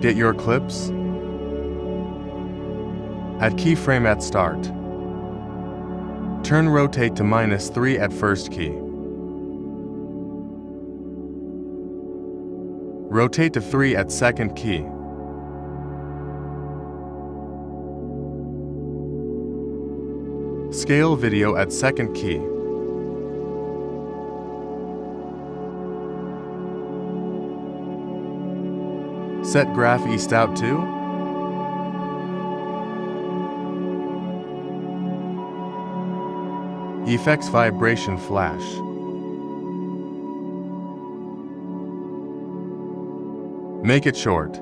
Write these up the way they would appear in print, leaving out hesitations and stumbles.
Get your clips. Add keyframe at start. Turn rotate to -3 at first key. Rotate to 3 at second key. Scale video at second key. Set graph east out to. Effects vibration flash. Make it short.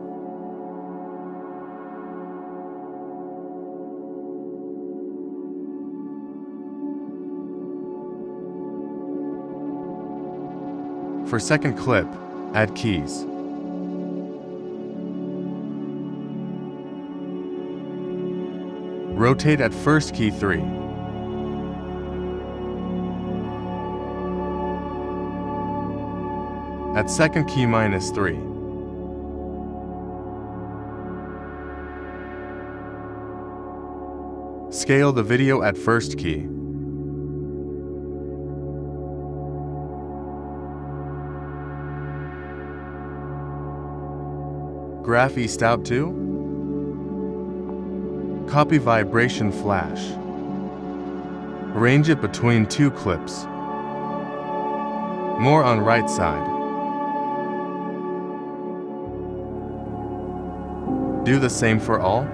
For second clip, add keys. Rotate at first key 3. At second key -3. Scale the video at first key. Graph east out to. Copy vibration flash. Arrange it between 2 clips. More on right side. Do the same for all.